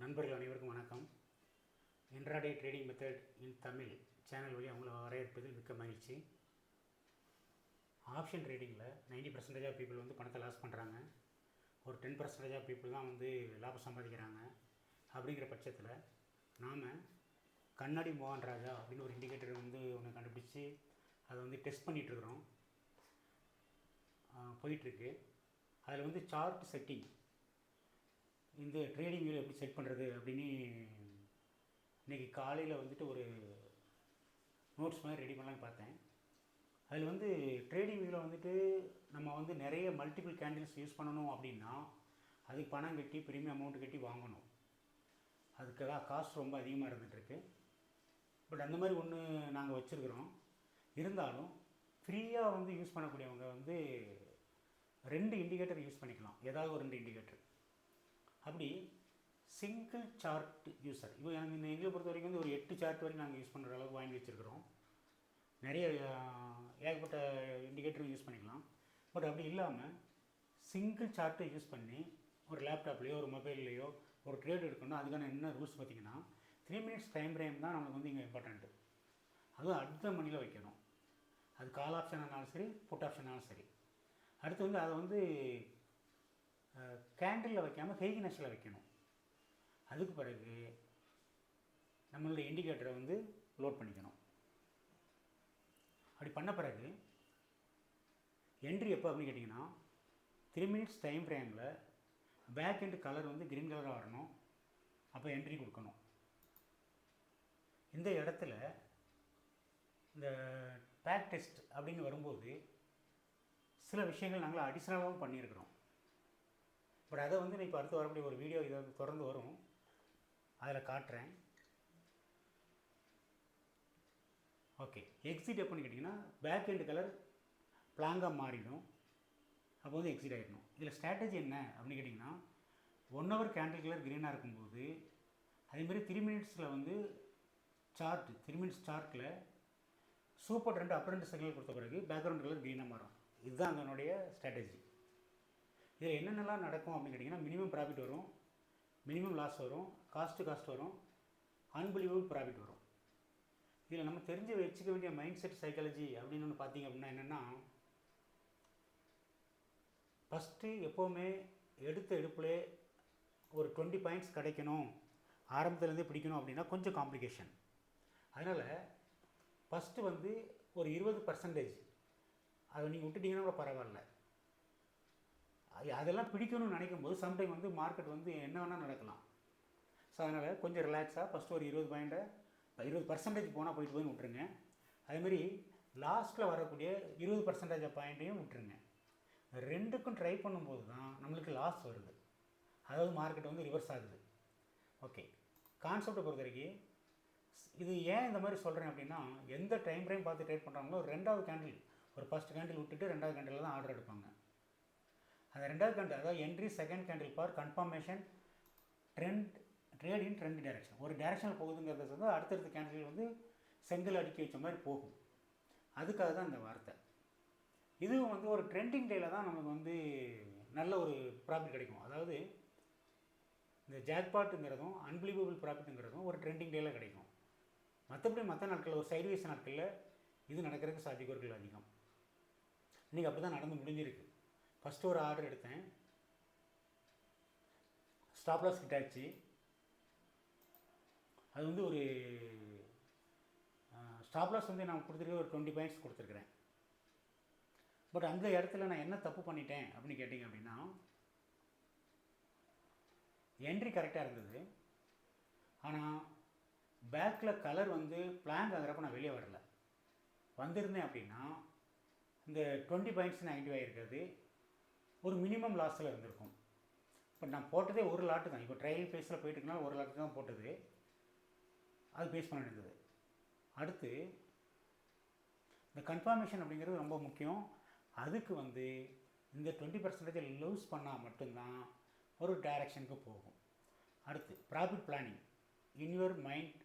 நண்பர்கள் அனைவருக்கும் வணக்கம். இன்ட்ராடே ட்ரேடிங் மெத்தட் இன் தமிழ் சேனல் வழி அவங்கள வரவேற்பதில் மிக்க மகிழ்ச்சி. ஆப்ஷன் ட்ரேடிங்கில் 90% ஆஃப் பீப்புள் வந்து பணத்தை லாஸ் பண்ணுறாங்க. ஒரு 10% ஆஃப் பீப்புள் தான் வந்து லாபம் சம்பாதிக்கிறாங்க. அப்படிங்கிற பட்சத்தில் நாம் கண்ணாடி மோகன் ராஜா அப்படின்னு ஒரு இண்டிகேட்டர் வந்து ஒன்று கண்டுபிடிச்சி அதை வந்து டெஸ்ட் பண்ணிகிட்ருக்குறோம். போயிட்டுருக்கு. அதில் வந்து சார்ட் செட்டிங், இந்த ட்ரேடிங் வியூவில் எப்படி செட் பண்ணுறது அப்படின்னு இன்றைக்கி காலையில் வந்துட்டு ஒரு நோட்ஸ் மாதிரி ரெடி பண்ணலான்னு பார்த்தேன். அதில் வந்து ட்ரேடிங் வியூவில் வந்துட்டு நம்ம வந்து நிறைய மல்டிபிள் கேண்டில்ஸ் யூஸ் பண்ணணும் அப்படின்னா அதுக்கு பணம் கட்டி ப்ரீமியம் அமௌண்ட் கட்டி வாங்கணும். அதுக்கெல்லாம் காஸ்ட் ரொம்ப அதிகமாக இருந்துகிட்ருக்கு. பட் அந்த மாதிரி ஒன்று நாங்கள் வச்சுருக்குறோம். இருந்தாலும் ஃப்ரீயாக வந்து யூஸ் பண்ணக்கூடியவங்க வந்து 2 இண்டிகேட்டர் யூஸ் பண்ணிக்கலாம். ஏதாவது ஒரு 2 இண்டிகேட்டர். அப்படி சிங்கிள் சார்ட் யூஸர், இப்போ எனக்கு எங்களை பொறுத்த வரைக்கும் வந்து ஒரு 8 சார்ட் வரைக்கும் நாங்கள் யூஸ் பண்ணுற அளவுக்கு வாங்கி வச்சுருக்கிறோம். நிறைய ஏகப்பட்ட இண்டிகேட்டரும் யூஸ் பண்ணிக்கலாம். பட் அப்படி இல்லாமல் சிங்கிள் சார்ட்டை யூஸ் பண்ணி ஒரு லேப்டாப்லேயோ ஒரு மொபைல்லையோ ஒரு ட்ரேட் எடுக்கணும். அதுக்கான என்ன ரூல்ஸ் பார்த்திங்கன்னா 3 minutes டைம் ஃப்ரேம் தான் நமக்கு வந்து இங்கே இம்பார்ட்டண்ட்டு. அதுவும் அடுத்த மணியில் வைக்கணும். அது கால் ஆப்ஷன் ஆனாலும் சரி, புட் ஆப்ஷன் ஆனாலும் சரி. அடுத்து வந்து அதை வந்து கேண்டிலில் வைக்காமல் ஹெய்கினஸில் வைக்கணும். அதுக்கு பிறகு நம்மளுடைய இண்டிகேட்டரை வந்து லோட் பண்ணிக்கணும். அப்படி பண்ண பிறகு என்ட்ரி எப்போ அப்படின்னு கேட்டிங்கன்னா 3 minutes டைம் ஃப்ரேமில் பேக் எண்ட் கலர் வந்து க்ரீன் கலராக வரணும். அப்போ என்ட்ரி கொடுக்கணும். இந்த இடத்துல இந்த பேக் டெஸ்ட் அப்படின்னு வரும்போது சில விஷயங்கள் நாங்கள் அடிஷ்னலாகவும் பண்ணியிருக்கிறோம். பட் அதை வந்து இப்போ அடுத்து வரக்கூடிய ஒரு வீடியோ இதை தொடர்ந்து வரும், அதில் காட்டுறேன். ஓகே, எக்ஸிட் எப்போன்னு கேட்டிங்கன்னா பேக் எண்ட் கலர் பிளாங்காக மாறிடும். அப்போ வந்து எக்ஸிட் ஆகிடணும். இதில் ஸ்ட்ராட்டஜி என்ன அப்படின்னு கேட்டிங்கன்னா 1 hour கேண்டில் கலர் க்ரீனாக இருக்கும்போது அதேமாதிரி 3 minutesல வந்து சார்ட் 3 minutes சார்ட்டில் சூப்பர் ட்ரெண்ட் அப் ட்ரெண்ட் சிக்னல் கொடுத்த பிறகு பேக்ரவுண்ட் கலர் க்ரீனாக மாறும். இதுதான் அதனுடைய ஸ்ட்ராட்டஜி. இதில் என்னென்னலாம் நடக்கும் அப்படின்னு கேட்டிங்கன்னா மினிமம் ப்ராஃபிட் வரும், மினிமம் லாஸ் வரும், காஸ்ட் வரும், அன்பிலீவபிள் ப்ராஃபிட் வரும். இதில் நம்ம தெரிஞ்சு வச்சுக்க வேண்டிய மைண்ட் செட் சைக்காலஜி அப்படின்னு ஒன்று பார்த்திங்க அப்படின்னா என்னென்னா, ஃபஸ்ட்டு எப்போவுமே எடுப்பிலே ஒரு 20 பாயிண்ட்ஸ் கிடைக்கணும், ஆரம்பத்துலேருந்தே பிடிக்கணும் அப்படின்னா கொஞ்சம் காம்ப்ளிகேஷன். அதனால் ஃபஸ்ட்டு வந்து ஒரு 20% அதை நீங்கள் விட்டுட்டிங்கன்னா கூட பரவாயில்ல. அதெல்லாம் பிடிக்கணும்னு நினைக்கும் போது சம்டைம் வந்து மார்க்கெட் வந்து என்ன வேணால் நடக்கலாம். ஸோ அதனால் கொஞ்சம் ரிலாக்ஸாக ஃபஸ்ட்டு ஒரு 20% போனால் போயிட்டு போய் விட்டுருங்க. அதேமாதிரி லாஸ்ட்டில் வரக்கூடிய 20% பாயிண்ட்டையும் விட்டுருங்க. ரெண்டுக்கும் ட்ரை பண்ணும்போது தான் நம்மளுக்கு லாஸ் வருது. அதாவது மார்க்கெட் வந்து ரிவர்ஸ் ஆகுது. ஓகே, கான்செப்டை பொறுத்த வரைக்கும் இது ஏன் இந்த மாதிரி சொல்கிறேன் அப்படின்னா, எந்த டைம் ஃப்ரேம் பார்த்து ட்ரேட் பண்ணுறாங்களோ 2வது கேண்டில், ஒரு ஃபஸ்ட் கேண்டில் விட்டுட்டு 2வது கேண்டில் தான் ஆர்டர் எடுப்பாங்க. அந்த 2வது கேண்டில், அதாவது entry second candle for confirmation trade in trend direction. ஒரு டைரக்ஷனில் போகுதுங்கிறத வந்து அடுத்தடுத்த கேண்டில் வந்து செங்கல் அடுக்கி வச்ச மாதிரி போகும். அதுக்காக தான் இந்த வார்த்தை. இதுவும் வந்து ஒரு ட்ரெண்டிங் டேயில் தான் நமக்கு வந்து நல்ல ஒரு ப்ராஃபிட் கிடைக்கும். அதாவது இந்த ஜாக்பாட்டுங்கிறதும் அன்பிலீவபிள் ப்ராஃபிட்டுங்கிறதும் ஒரு ட்ரெண்டிங் டேயில் கிடைக்கும். மற்றபடி மற்ற நாட்களில் ஒரு சைட்வேஸ் நாட்களில் இது நடக்கிறதுக்கு சாத்தியக்கூறுகள் அதிகம். இன்றைக்கி அப்படி தான் நடந்து முடிஞ்சிருக்கு. ஃபஸ்ட்டு ஒரு ஆர்டர் எடுத்தேன், ஸ்டாப் லாஸ் ஹிட் ஆச்சு. அது வந்து ஒரு ஸ்டாப் லாஸ் வந்து நான் கொடுத்துருக்க ஒரு 20 பாயிண்ட்ஸ் கொடுத்துருக்குறேன். பட் அந்த இடத்துல நான் என்ன தப்பு பண்ணிட்டேன் அப்படின்னு கேட்டிங்க அப்படின்னா, என்ட்ரி கரெக்டாக இருந்தது, ஆனால் பேக்கில் கலர் வந்து பிளாங்க் ஆகிறப்ப நான் வெளியே வரல. வந்திருந்தேன் அப்படின்னா இந்த 20 பாயிண்ட்ஸ் நெகட்டிவாக இருக்காது, ஒரு மினிமம் லாஸில் இருந்திருக்கும். இப்போ நான் போட்டதே ஒரு லாட்டு தான். இப்போ ட்ரையல் பேஸில் போயிட்டுருக்கனால ஒரு லாட்டு தான் போட்டது, அது பேஸ் பண்ண வேண்டியது. அடுத்து இந்த கன்ஃபர்மேஷன் அப்படிங்கிறது ரொம்ப முக்கியம். அதுக்கு வந்து இந்த 20% லூஸ் பண்ணால் மட்டும்தான் ஒரு டைரக்ஷனுக்கு போகும். அடுத்து profit planning in your mind.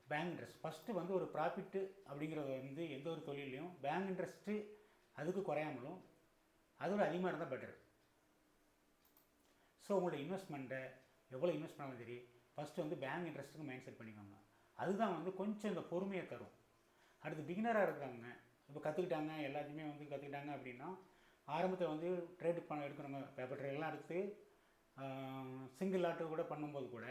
Bank interest first வந்து ஒரு ப்ராஃபிட்டு அப்படிங்கிறது வந்து எந்த ஒரு தொழிலையும் பேங்க் இன்ட்ரெஸ்ட்டு அதுக்கு குறையாமலும் அதோட அதிகமாக இருந்தால் பெட்டர். ஸோ உங்களோட இன்வெஸ்ட்மெண்ட்டை எவ்வளோ இன்வெஸ்ட் பண்ணாலும் சரி ஃபஸ்ட்டு வந்து பேங்க் இன்ட்ரெஸ்ட்டுக்கு மைண்ட் செட் பண்ணிக்கோங்க. அதுதான் வந்து கொஞ்சம் இந்த பொறுமையை தரும். அடுத்து பிகினராக இருக்கிறவங்க இப்போ கற்றுக்கிட்டாங்க, எல்லாத்தையுமே வந்து கற்றுக்கிட்டாங்க அப்படின்னா ஆரம்பத்தில் வந்து ட்ரேடு எடுக்கிறவங்க பேப்பர் ட்ரேடெலாம் எடுத்து சிங்கிள் லாட்டு கூட பண்ணும்போது கூட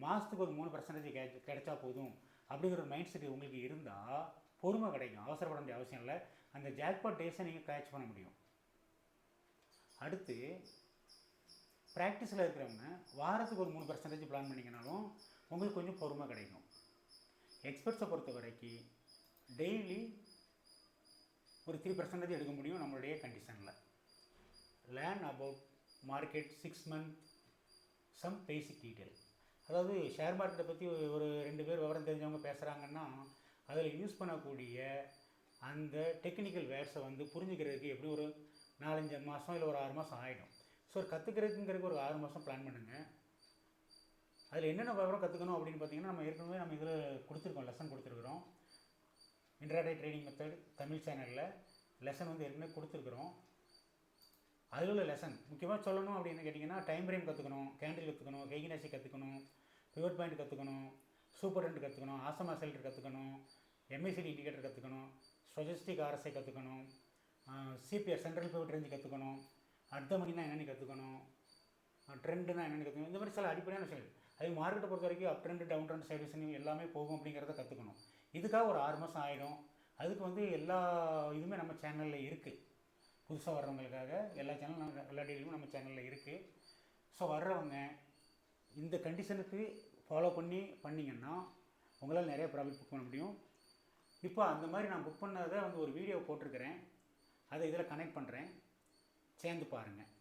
மாதத்துக்கு ஒரு 3% கிடைச்சா போதும் அப்படிங்கிற ஒரு மைண்ட் செட் உங்களுக்கு இருந்தால் பொறுமை கிடைக்கும். அவசரப்பட வேண்டிய அவசியம் இல்லை. அந்த ஜாக்பாட் டேஸை நீங்கள் கேட்ச் பண்ண முடியும். அடுத்து ப்ராக்டிஸில் இருக்கிறவங்க வாரத்துக்கு ஒரு 3% பிளான் பண்ணிங்கனாலும் உங்களுக்கு கொஞ்சம் பொறுமை கிடைக்கும். எக்ஸ்பர்ட்ஸை பொறுத்த வரைக்கும் டெய்லி ஒரு 3% எடுக்க முடியும் நம்மளுடைய கண்டிஷனில். Learn about market 6 month some basic detail. அதாவது ஷேர் மார்க்கெட்டை பற்றி ஒரு 2 பேர் விவரம் தெரிஞ்சவங்க பேசுகிறாங்கன்னா அதில் யூஸ் பண்ணக்கூடிய அந்த டெக்னிக்கல் வேர்ட்ஸை வந்து புரிஞ்சுக்கிறதுக்கு எப்படி ஒரு 4-5 மாதம் இல்லை ஒரு 6 மாதம் ஆகிடும். ஸோ கற்றுக்கிறதுங்கிறதுக்கு ஒரு 6 மாதம் பிளான் பண்ணுங்கள். அதில் என்னென்ன விவரம் கற்றுக்கணும் அப்படின்னு பார்த்தீங்கன்னா நம்ம ஏற்கனவே நம்ம இதில் கொடுத்துருக்கோம், லெசன் கொடுத்துருக்குறோம். இன்ட்ராடே ட்ரேடிங் மெத்தட் தமிழ் சேனலில் லெசன் வந்து ஏற்கனவே கொடுத்துருக்குறோம். அதில் உள்ள லெசன் முக்கியமாக சொல்லணும் அப்படின்னு கேட்டிங்கன்னா டைம் ஃப்ரேம் கற்றுக்கணும், கேண்டில் கற்றுக்கணும், கைகினாசி கற்றுக்கணும், பிவட் பாயிண்ட் கற்றுக்கணும், சூப்பர் டென்ட் கற்றுக்கணும், ஆசமா செல்டர் கற்றுக்கணும், எம்ஏசிடி இண்டிகேட்டர் கற்றுக்கணும், ஸ்டொஜஸ்டிக் ஆர்எஸ்ஐ கற்றுக்கணும், சிபிஆர் சென்ட்ரல் பிவட் ரேஞ்சு கற்றுக்கணும், அடுத்த மணினா என்னென்னு கற்றுக்கணும், ட்ரெண்டுனா என்னென்னு கற்றுக்கணும். இந்த மாதிரி சில அடிப்படையான விஷயங்கள். அது மார்க்கெட்டை பொறுத்த வரைக்கும் up trend down trend side எல்லாமே போகும் அப்படிங்கிறத கற்றுக்கணும். இதுக்காக ஒரு 6 மாதம் ஆகிடும். அதுக்கு வந்து எல்லா இதுவுமே நம்ம சேனலில் இருக்குது. புதுசாக வர்றவங்களுக்காக எல்லா சேனலும் எல்லா டீலையும் நம்ம சேனலில் இருக்குது. ஸோ வர்றவங்க இந்த கண்டிஷனுக்கு ஃபாலோ பண்ணிங்கன்னா உங்களால் நிறைய ப்ராஃபிட் புக் பண்ண முடியும். இப்போ அந்த மாதிரி நான் புக் பண்ணதை வந்து ஒரு வீடியோ போட்டிருக்கிறேன், அதை இதில் கனெக்ட் பண்ணுறேன், சேர்ந்து பாருங்கள்.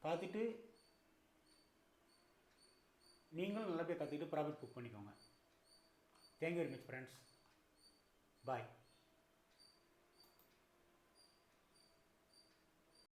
பார்த்துட்டு நீங்களும் நல்லபடியாக கற்றுக்கிட்டு ப்ராஃபிட் புக் பண்ணிக்கோங்க. Thank you very much friends. பாய்.